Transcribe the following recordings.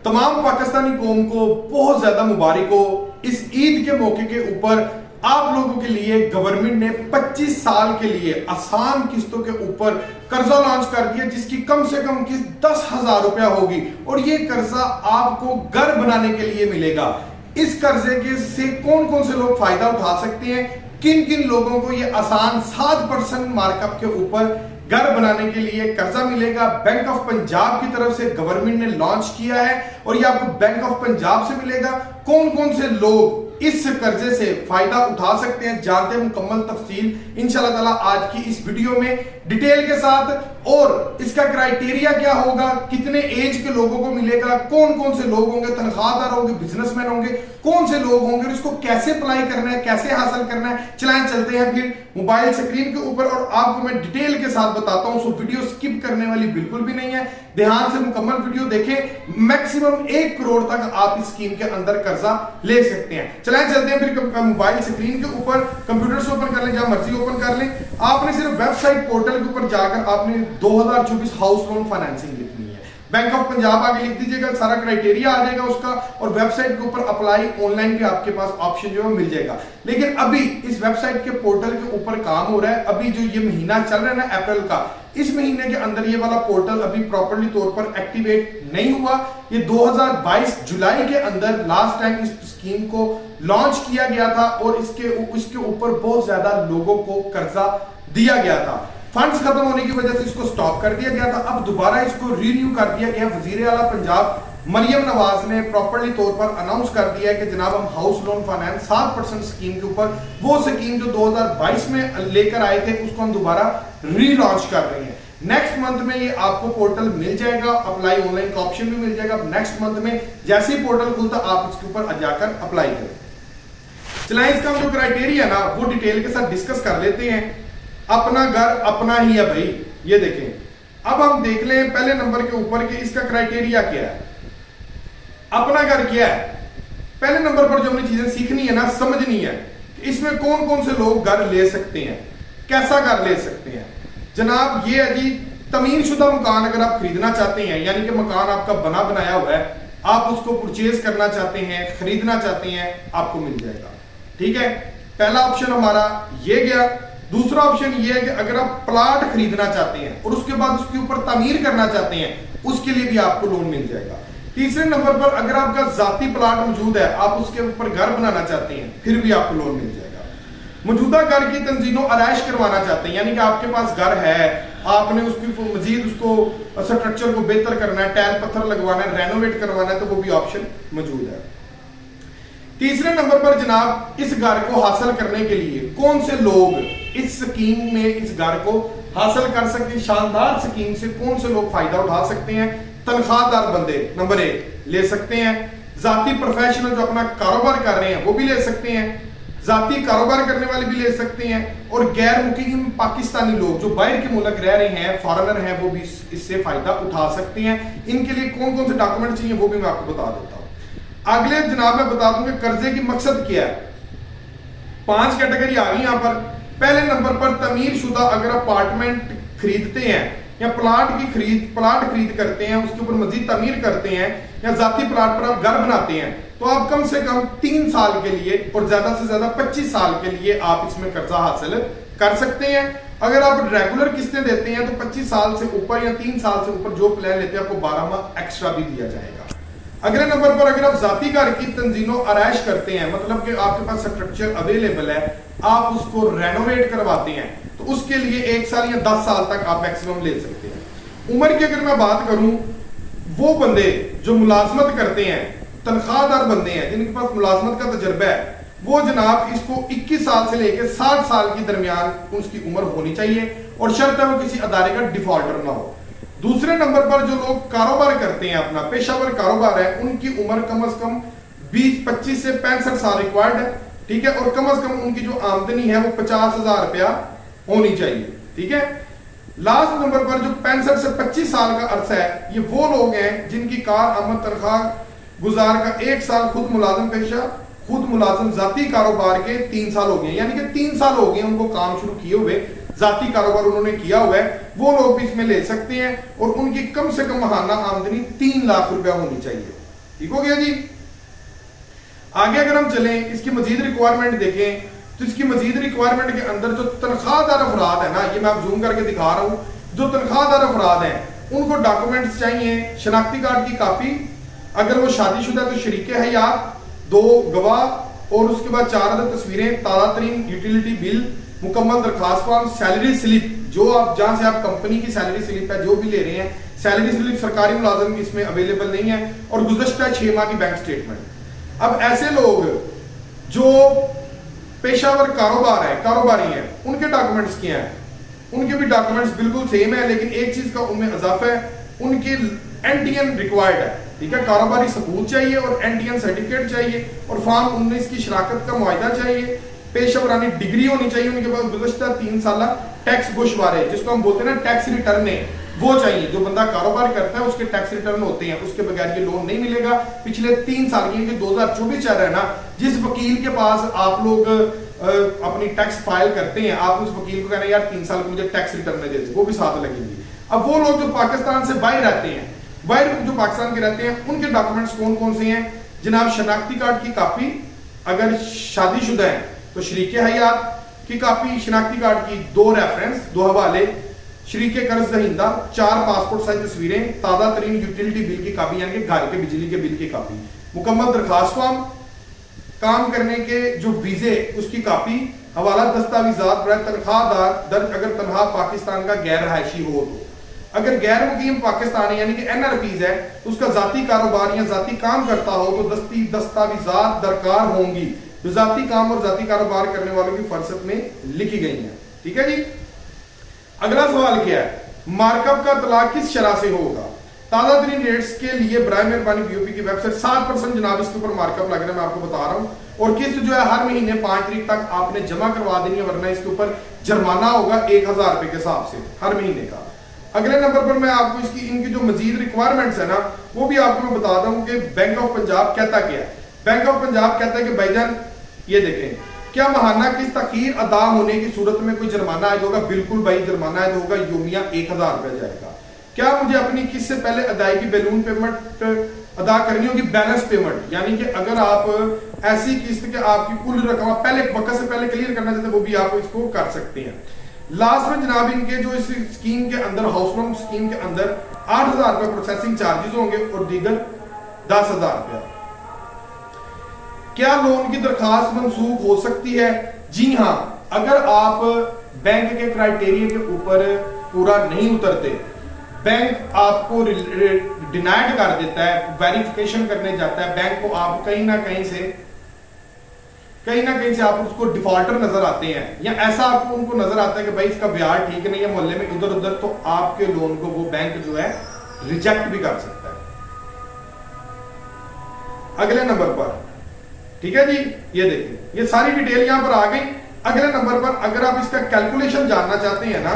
तमाम पाकिस्तानी कौम को बहुत ज्यादा मुबारक हो। इस ईद के मौके के ऊपर आप लोगों के लिए गवर्नमेंट ने 25 साल के लिए आसान किस्तों के ऊपर कर्जा लॉन्च कर दिया, जिसकी कम से कम किस्त 10,000 रुपया होगी और ये कर्जा आपको घर बनाने के लिए मिलेगा। इस कर्जे के से कौन कौन से लोग फायदा उठा सकते हैं, किन किन लोगों को ये आसान 7% मार्कअप के ऊपर घर बनाने के लिए कर्जा मिलेगा, बैंक ऑफ पंजाब की तरफ से गवर्नमेंट ने लॉन्च किया है और ये आपको बैंक ऑफ पंजाब से मिलेगा। कौन कौन से लोग इस कर्जे से फायदा उठा सकते हैं, जानते हैं मुकम्मल तफसील इंशाल्लाह ताला आज की इस वीडियो में डिटेल के साथ। और इसका क्राइटेरिया क्या होगा, कितने एज के लोगों को मिलेगा, कौन कौन से लोग होंगे, तनख्वाहदार होंगे, बिजनेसमैन होंगे, कौन से लोग होंगे, इसको कैसे अप्लाई करना है, कैसे हासिल करना है। चलाएं चलते हैं फिर मोबाइल स्क्रीन के ऊपर और आपको मैं डिटेल के साथ बताता हूं। सो वीडियो स्किप करने वाली बिल्कुल भी नहीं है, ध्यान से मुकम्मल वीडियो देखें। मैक्सिमम 1 करोड़ तक आप इस स्कीम के अंदर कर्जा ले सकते हैं। चलाएं चलते हैं फिर मोबाइल स्क्रीन के ऊपर, कंप्यूटर से ओपन कर लें, जहां मर्जी ओपन कर लें। आपने सिर्फ वेबसाइट पोर्टल के ऊपर जाकर आपने 2024 हाउस लोन फाइनेंसिंग लिखनी है, बैंक ऑफ पंजाब आगे लिख दीजिएगा, सारा क्राइटेरिया आ जाएगा उसका और वेबसाइट के ऊपर अप्लाई ऑनलाइन भी आपके पास ऑप्शन जो है मिल जाएगा। लेकिन अभी इस वेबसाइट के पोर्टल के ऊपर काम हो रहा है। अभी जो ये महीना चल रहा है ना अप्रैल का, इस महीने के अंदर ये वाला पोर्टल अभी प्रॉपर्ली तौर पर एक्टिवेट नहीं हुआ। ये 2022 जुलाई के अंदर लास्ट टाइम इस स्कीम को लॉन्च किया गया था और इसके ऊपर बहुत ज्यादा लोगों को कर्जा दिया गया था। फंड्स खत्म होने की वजह से इसको स्टॉप कर दिया गया था। अब दोबारा इसको रिन्यू कर दिया गया। वजीर आला पंजाब मरियम नवाज ने प्रॉपर्ली तौर पर अनाउंस कर दिया है कि जनाब हम हाउस लोन फाइनेंस 7% स्कीम के ऊपर, वो स्कीम जो 2022 में लेकर आए थे उसको हम दोबारा रीलॉन्च कर रहे हैं। नेक्स्ट मंथ में ये आपको पोर्टल मिल जाएगा, अप्लाई ऑनलाइन का ऑप्शन भी मिल जाएगा। नेक्स्ट मंथ में जैसे ही पोर्टल खुलता आप इसके ऊपर जाकर अप्लाई करें। चलाएं, इसका जो क्राइटेरिया ना वो डिटेल के साथ डिस्कस कर लेते हैं। अपना घर अपना ही है भाई, ये देखें। अब हम देख लें पहले नंबर के ऊपर कि इसका क्राइटेरिया क्या है। अपना घर क्या है, पहले नंबर पर जो हमने चीजें सीखनी है ना, समझनी है कि इसमें कौन कौन से लोग घर ले सकते हैं, कैसा घर ले सकते हैं। जनाब ये है जी, तमीर शुदा मकान अगर आप खरीदना चाहते हैं, यानी कि मकान आपका बना बनाया हुआ है, आप उसको परचेज करना चाहते हैं, खरीदना चाहते हैं, आपको मिल जाएगा। ठीक है, पहला ऑप्शन हमारा ये गया। दूसरा ऑप्शन ये है कि अगर आप प्लाट खरीदना चाहते हैं और उसके बाद उसके ऊपर तामीर करना चाहते हैं, उसके लिए भी आपको लोन मिल जाएगा। तीसरे नंबर पर अगर आपका जाती प्लाट मौजूद है, आप उसके ऊपर घर बनाना चाहते हैं, फिर भी आपको लोन मिल जाएगा। मौजूदा घर की तंजीनो आराइश करवाना चाहते हैं, यानी कि आपके पास घर है, आपने उसकी मजीद उसको स्ट्रक्चर को बेहतर करना है, टाइल पत्थर लगवाना है, रेनोवेट करवाना है, तो वो भी ऑप्शन मौजूद है। तीसरे नंबर पर जनाब इस घर को हासिल करने के लिए कौन से लोग इस स्कीम में इस घर को हासिल कर सकते हैं, शानदार स्कीम से कौन से लोग फायदा उठा सकते हैं। तनख्वाहदार बंदे नंबर 1 ले सकते हैं, जाती प्रोफेशनल जो अपना कारोबार कर रहे हैं वो भी ले सकते हैं, जाती कारोबार करने वाले भी ले सकते हैं, और गैर मुकीम पाकिस्तानी लोग जो बाहर के मुल्क रह रहे हैं, फॉरेनर हैं, वो भी इससे फायदा उठा सकते हैं। इनके लिए कौन कौन से डॉक्यूमेंट चाहिए वो भी मैं आपको बता देता हूं। अगले जनाब मैं बता दूंगा कर्जे की मकसद क्या है। 5 कैटेगरी आ गई यहां पर। पहले नंबर पर तमीर शुदा अगर अपार्टमेंट खरीदते हैं या प्लाट खरीद करते हैं, उसके ऊपर मजीद तमीर करते हैं, या जाती प्लाट पर आप घर बनाते हैं, तो आप कम से कम 3 साल के लिए और ज्यादा से ज्यादा 25 साल के लिए आप इसमें कर्जा हासिल कर सकते हैं। अगर आप रेगुलर किस्तें देते हैं तो 25 साल से ऊपर या 3 साल से ऊपर जो प्लान लेते हैं आपको 12 माह एक्स्ट्रा भी दिया जाएगा। अगले नंबर पर अगर आप जाती घर की तंजीनो आराइश करते हैं, मतलब कि आपके पास स्ट्रक्चर अवेलेबल है, आप उसको रेनोवेट करवाते हैं, तो उसके लिए 1 साल या 10 साल तक आप मैक्सिमम ले सकते हैं। उम्र की अगर मैं बात करूं, वो बंदे जो मुलाजमत करते हैं, तनख्वाहदार बंदे हैं जिनके पास मुलाजमत का तजर्बा है, वो जनाब इसको 21 साल से लेकर 60 साल के दरमियान उसकी उम्र होनी चाहिए और शर्त है वो किसी अदारे का डिफॉल्टर ना हो। दूसरे नंबर पर जो लोग कारोबार करते हैं, अपना पेशावर कारोबार है, उनकी उम्र कम से कम 25 से 65 साल रिक्वायर्ड है। ठीक है, और कम से कम उनकी जो आमदनी है वो 50,000 रुपया होनी चाहिए। ठीक है, लास्ट नंबर पर जो 65 से 25 साल का अर्सा है, ये वो लोग हैं जिनकी कार आमद तनख्वाह गुजार का 1 साल खुद मुलाजिम पेशा, खुद मुलाजिम जाती कारोबार के 3 साल हो गए, यानी कि 3 साल हो गए उनको काम शुरू किए हुए, जाती कारोबार उन्होंने किया हुआ है, वो लोग भी इसमें ले सकते हैं और उनकी कम से कम महाना आमदनी 3 लाख रुपया होनी चाहिए। ठीक हो गया जी। आगे अगर हम चलें, इसकी मजीद रिक्वायरमेंट देखें तो इसकी मजीद रिक्वायरमेंट के अंदर जो तनख्वाहदार अफराद है ना, ये मैं आप जूम करके दिखा रहा हूं, जो तनख्वाहदार अफराद हैं उनको डॉक्यूमेंट्स चाहिए, शनाख्ती कार्ड की कॉपी, अगर वो शादीशुदा तो शरीक हयात, 2 गवाह और उसके बाद 4 अदद तस्वीरें, ताज़ा तरीन यूटिलिटी बिल, मुकम्मल दरखास्त फॉर्म, सैलरी स्लिप, जो आप जहां से आप कंपनी की सैलरी स्लिप है जो भी ले रहे हैं, सैलरी स्लिप सरकारी मुलाजिम की इसमें अवेलेबल नहीं है, और गुज़श्ता 6 माह की बैंक स्टेटमेंट। अब ऐसे लोग जो पेशावर कारोबार है, कारोबारी हैं, उनके डॉक्यूमेंट्स क्या हैं? उनके भी डॉक्यूमेंट्स बिल्कुल सेम है, लेकिन एक चीज का उनमें इजाफा है, उनके एनटीएन रिक्वायर्ड है, ठीक है। कारोबारी सबूत चाहिए और एनटीएन सर्टिफिकेट चाहिए और फॉर्म 19 की शराकत का मुआहिदा चाहिए, पेशेवरानी डिग्री होनी चाहिए उनके पास, गुज़श्ता 3 साल टैक्स गोशवारे जिसको हम बोलते हैं ना टैक्स रिटर्न है, वो चाहिए। जो बंदा कारोबार करता है उसके टैक्स रिटर्न होते हैं, उसके बगैर ये लोन नहीं मिलेगा। पिछले 3 साल की 2024 चल रहा है ना, जिस वकील के पास आप लोग अपनी टैक्स फाइल करते हैं, आप उस वकील को कहना यार 3 साल को मुझे टैक्स रिटर्न में दे दे, वो भी साथ लगेंगे। अब वो लोग जो पाकिस्तान से बाहर रहते हैं, बाहर जो पाकिस्तान के रहते हैं, उनके डॉक्यूमेंट्स कौन कौन से हैं जनाब? शनाख्ती कार्ड की कॉपी, अगर शादीशुदा है तो शरीक हयात की कॉपी, शनाख्ती कार्ड की 2 रेफरेंस, 2 हवाले, शरीक कर्ज दहिंदा, 4 पासपोर्ट साइज तस्वीरें, ताज़ा तरीन यूटिलिटी बिल की कॉपी यानी कि घर के बिजली के बिल की कॉपी, मुकम्मल दरखास्त फॉर्म, काम करने के जो वीजे उसकी कॉपी, हवाला दस्तावेजात बराए तनख्वाहदार दर्ज अगर तनख्वाह पाकिस्तान का गैर रहायशी हो तो। अगर गैर मुकीम पाकिस्तानी यानी कि एनआरपीज है, उसका जाती कारोबार या जाती काम करता हो तो दस्तावेजात दरकार होंगी जो जाती काम और जाती कारोबार करने वालों की फरसत में लिखी गई है। ठीक है जी। अगला सवाल क्या है? मार्कअप का तलाक किस शरह से होगा? ताज़ा तरीन रेट्स के लिए बराए मेहरबानी बीओपी की वेबसाइट 7% जनाब इसके ऊपर मार्कअप लग रहा है, मैं आपको बता रहा हूं। और किस्त जो है हर महीने 5 तारीख तक आपने जमा करवा देनी है, वरना इसके ऊपर जुर्माना होगा 1000 रुपए के हिसाब से हर महीने का। अगले नंबर पर मैं आपको इसकी इनकी जो मजीद रिक्वायरमेंट्स है ना, वो भी आपको मैं बता दूं कि बैंक ऑफ पंजाब कहता क्या है। बैंक ऑफ पंजाब कहता है कि भाईजान ये देखें, क्या महाना किस्त तखीर अदा होने की सूरत में कोई जुर्माना आयद होगा? बिल्कुल भाई, जुर्माना आयद होगा, योमिया 1000 रुपया जाएगा। क्या मुझे अपनी किस्त से पहले अदायगी बैलून पेमेंट अदा करनी होगी? बैलेंस पेमेंट, यानी कि अगर आप ऐसी किस्त के आपकी कुल रकम पहले वक्त से पहले क्लियर करना चाहते हैं, वो भी आप इसको कर सकते हैं। लास्ट में जनाब इनके जो इस स्कीम के अंदर, हाउस लोन स्कीम के अंदर 8000 रुपए प्रोसेसिंग चार्जेस होंगे और दीगर 10000 रुपया। क्या लोन की दरखास्त मंसूख हो सकती है? जी हाँ, अगर आप बैंक के क्राइटेरिया के ऊपर पूरा नहीं उतरते, बैंक आपको डिनाइड कर देता है, वेरिफिकेशन करने जाता है, बैंक को आप कहीं ना कहीं से आप उसको डिफॉल्टर नजर आते हैं, या ऐसा आपको उनको नजर आता है कि भाई इसका ब्याज ठीक नहीं है, मोहल्ले में इधर उधर, तो आपके लोन को वो बैंक जो है रिजेक्ट भी कर सकता है। अगले नंबर पर, ठीक है जी, ये देखिए ये सारी डिटेल यहां पर आ गई। अगले नंबर पर अगर आप इसका कैलकुलेशन जानना चाहते हैं ना,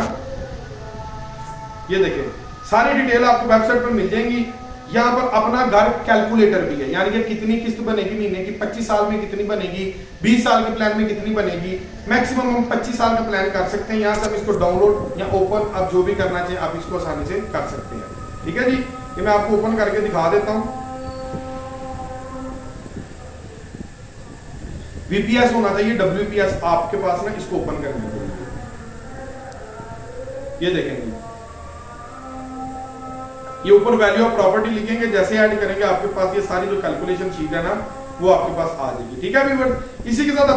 ये देखिए सारी डिटेल आपको वेबसाइट पर मिल जाएंगी। यहां पर अपना घर कैलकुलेटर भी है, यानी कि कितनी किस्त बनेगी महीने की, 25 साल में कितनी बनेगी, 20 साल के प्लान में कितनी बनेगी। मैक्सिमम हम 25 साल का प्लान कर सकते हैं। यहां से हम इसको डाउनलोड या ओपन, आप जो भी करना चाहिए आप इसको आसानी से कर सकते हैं। ठीक है जी, ये मैं आपको ओपन करके दिखा देता हूं। वीपीएस होना चाहिए, डब्ल्यूपीएस आपके पास ना, इसको ओपन करने के लिए ये देखेंगे, ये ऊपर वैल्यू ऑफ प्रॉपर्टी लिखेंगे, जैसे ऐड करेंगे आपके पास ये सारी जो कैलकुलेशन शीट है ना, वो आपके पास आ जाएगी। ठीक है व्यूअर्स, इसी के साथ